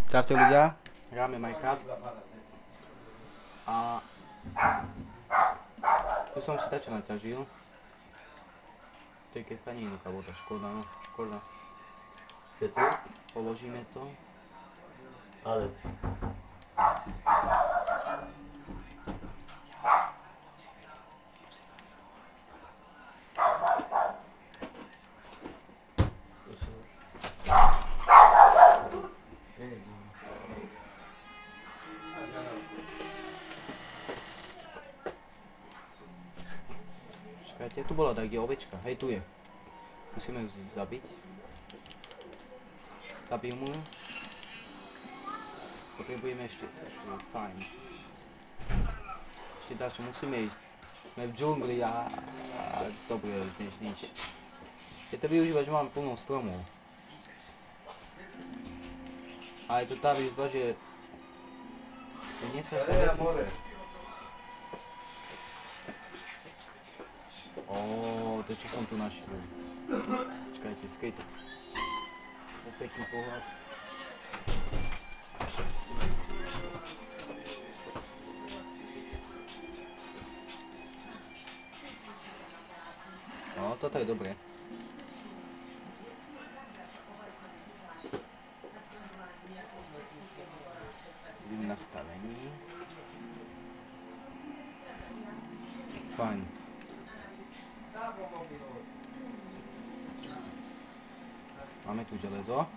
Čaute ľudia, hráme Minecraft a tu som si tačo naťažil. To je kevka nie je jednoduchá voda, škoda, no, škoda. Čo tu? Položíme to. Ale. Čakajte, tu bola tak, kde ovečka, hej, tu je. Musíme ju zabiť. Zabijem mu. Potrebujeme ešte, takže fajn. Ešte dačo, musíme ísť. Sme v džungli a to bude už nič. Je to využívať, že mám plno stromov. A je to tá výzva, že to nie sú až tak vesnice. To čo som tu našiel. Čakajte, skejte. Pekný pohľad. No, toto je dobré. Idem nastavení. Fajn. Máme tu železo.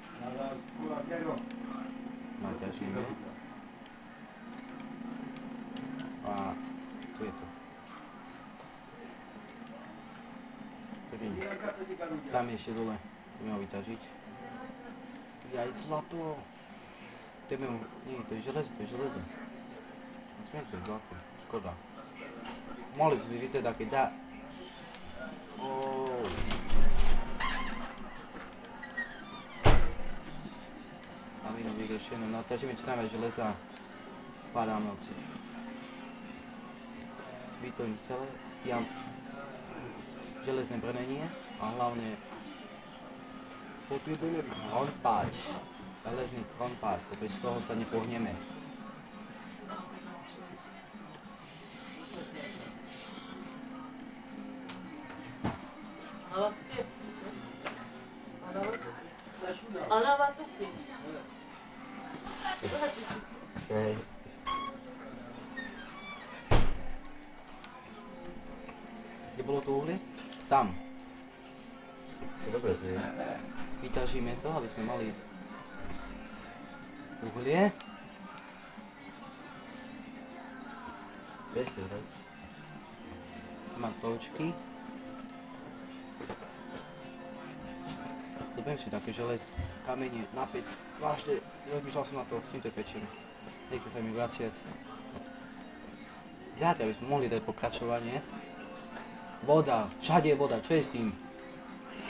Naťažíme. A tu je to. Tam je ešte dole. Ideme ho vyťažiť. Tu je aj zlato. Nie, to je železo, Nesmiem, čo je zlato. Škoda. Mohli by sme vidieť teda, keď dá... Vyriešené, naťažíme čo najviac železa, padáme odsud. Vytvorím celé, železné brnenie a hlavne potrebujeme kronpáč, železný kronpáč, bez toho sa nepohneme. Hej. Kde bolo to uhlie? Tam. Dobre to je. Vyťažíme to, aby sme mali uhlie. Ešte raz. Mám toučky. Doberiem si také želez, kamene na pec. Vážne, rozmýšľal som na to, s týmto pečím. Nechce sa mi vraciať. Zatiaľ by sme mohli dať pokračovanie. Voda, všade je voda, čo je s tým?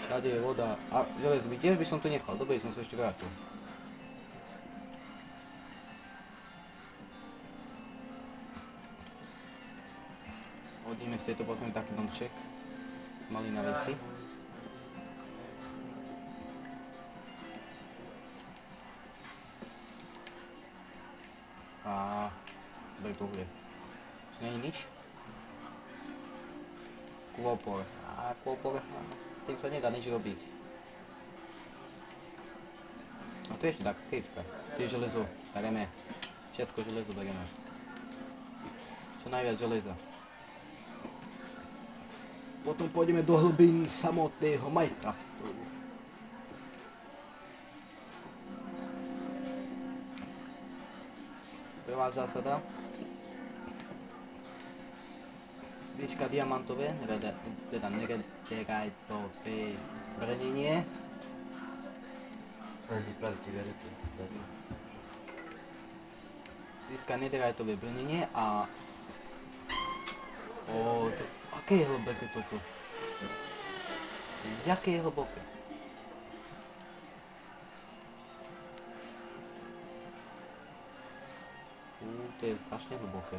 Všade je voda a železo by tiež by som to nechal, dobre som sa ešte vrátil. Hodíme z tejto posledný taký domček. Malý na veci. A dobre to bude. Už nie je nič? Klopor. A klopor, s tým sa nedá nič robiť. A tu je ešte taká kejvka. Tu je železo, bereme. Všetko železo bereme. Čo najviac železa. Potom pôjdeme do hlbín samotného Minecraftu. Prvá zásada. Získa diamantové, teda netheriteové brnenie. Získa netheriteové brnenie a... aké je hlboké toto? Jaké je hlboké? To je strašne hlboké.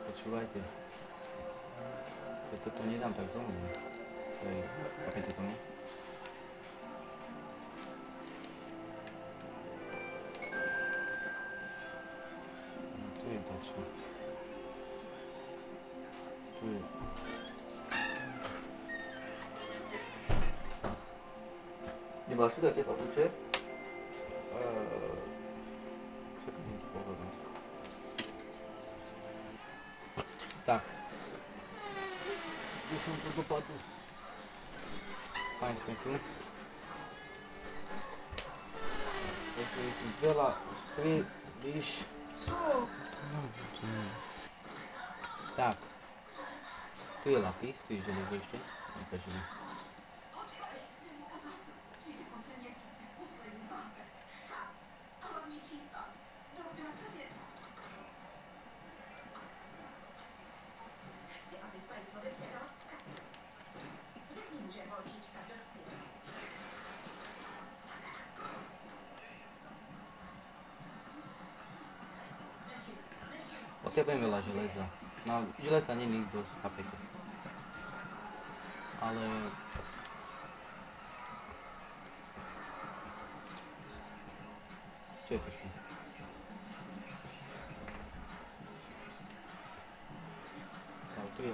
Počúvajte. Toto nedám tak zomnúť. Chápete tomu? konečne. Tu je. Nemáš tu také papuče? Čakaj, ti pohľadám. Tak. Kde som to dopadol? Fajn sme tu. Takže je tu veľa príliš. Tak. Tu je lapis, tu je železo ešte. Ukážeme. Potrebujem veľa železa. No, železa nie je dosť v kapeke. Ale... Čo je trošku? Ale tu je...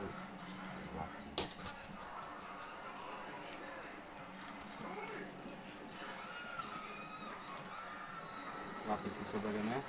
Lapis si zoberieme.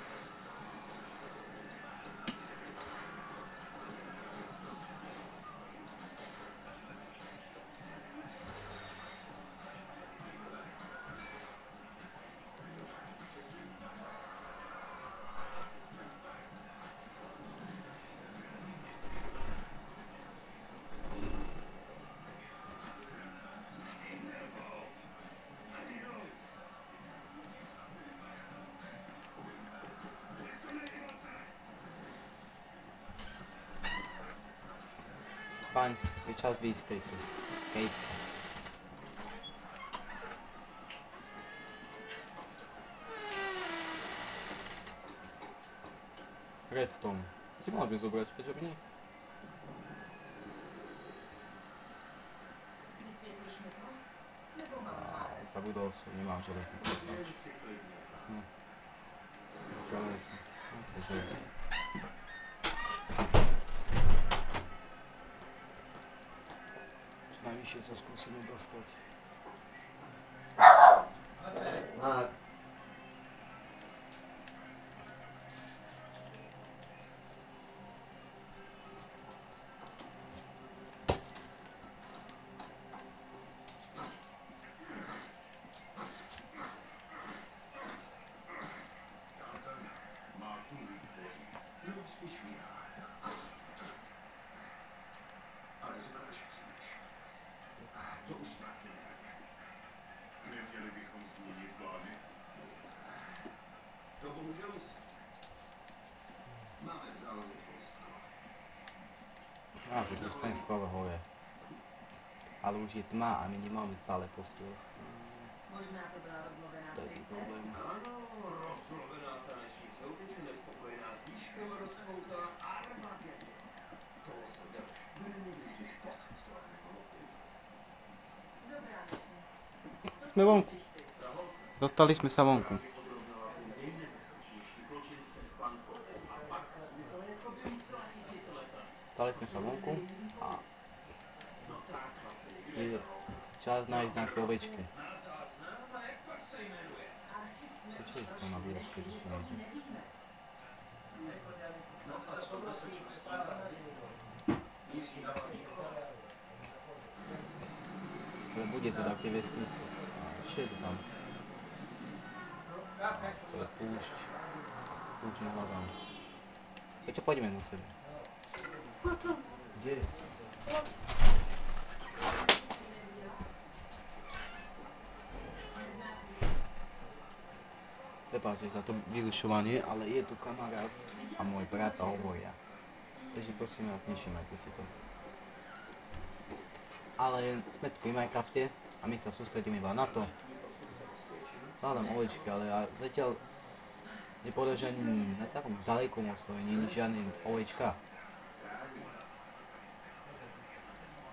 Fajn, je čas výjsť z tejto kejtky. Redstone. Si mal by zobrať, prečo by nie? Zabudol som, nemám železo. Železo. To je železo. Najvyššie sa skúsime dostať. Tak. Asi to späť skoro hore. Ale už je tma a my nemáme stále posteľ. Možná to byla rozlovená To je tu problém. Ano, rozlovená taneční soutěž nespokojená s výškem rozpoutala Armageddon. Toho se děl. Když posledné moty. Dobrá, nešli. Sme vonku. Dostali sme sa vonku. Dostali sme sa vonku a je čas nájsť nejaké ovečky. To čo je z toho nabíjačky, že to nejde? Ale bude to také vesnice. A čo je to tam? To je púšť. Púšť nehľadám. Prečo poďme na sebe? Kde? Prepáčte za to vyrušovanie, ale je tu kamarát a môj brat a hovoria. Takže prosím vás, nevšímajte si to. Ale sme tu pri Minecrafte a my sa sústredíme iba na to. Hľadám ovečky, ale ja zatiaľ nepovedal, že ani na takom ďalekom oslovi nie je žiadny ovečka.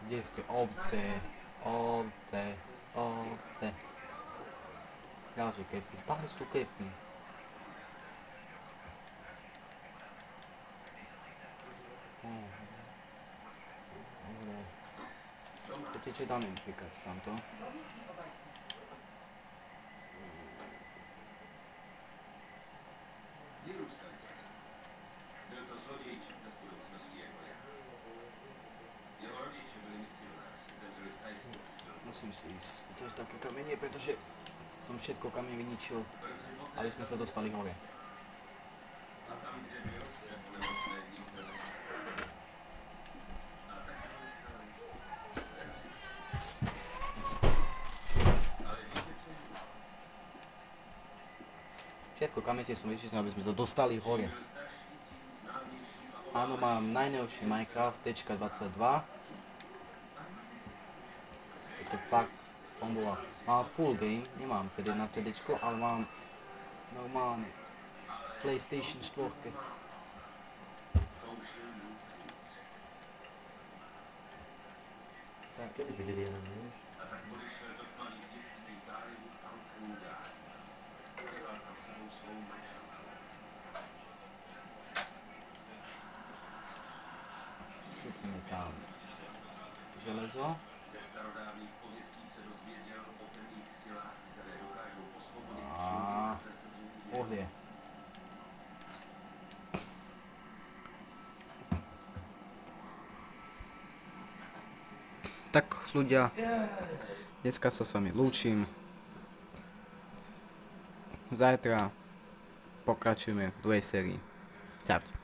Kde ste ovce, ovce, ovce. Ďalšie kefky, stále sú tu kefky. Radšej dáme pikač tamto. Pověsí obecně. Vyrůstali jsme se. Byl to zlodějček bez budoucnosti jako já. Jeho rodiče byli misionáři, zemřeli v Thajsku. Musím si ísť skútať také kamenie, pretože som všetko kameň vyničil, aby sme sa dostali hore. A tam, kde byl, se po nemocné nikdo nestal. A tak to nechali. Ale dítě přežil. Všetko kamene som vyčíslil, aby sme sa dostali hore. Byl starší, tím známější a Áno, mám najnovší Minecraft .22. Je to fakt bomba. Mám full game, nemám CD na CD, ale mám normálne PlayStation 4. toužil lůk víc. Tak, Kedy viděli jenom, víš? A tak odešel do tmavých městských zálivů Alkmuda. Vzal tam sebou svou manželku. šupneme tam železo. Ze starodávných pověstí se dozvěděl o temných silách, které dokážou osvobodit A člověka ze sevření vědomí. ohlie. Tak ľudia, dneska sa s vami lúčim. Zajtra pokračujeme v druhej sérii. Čaute.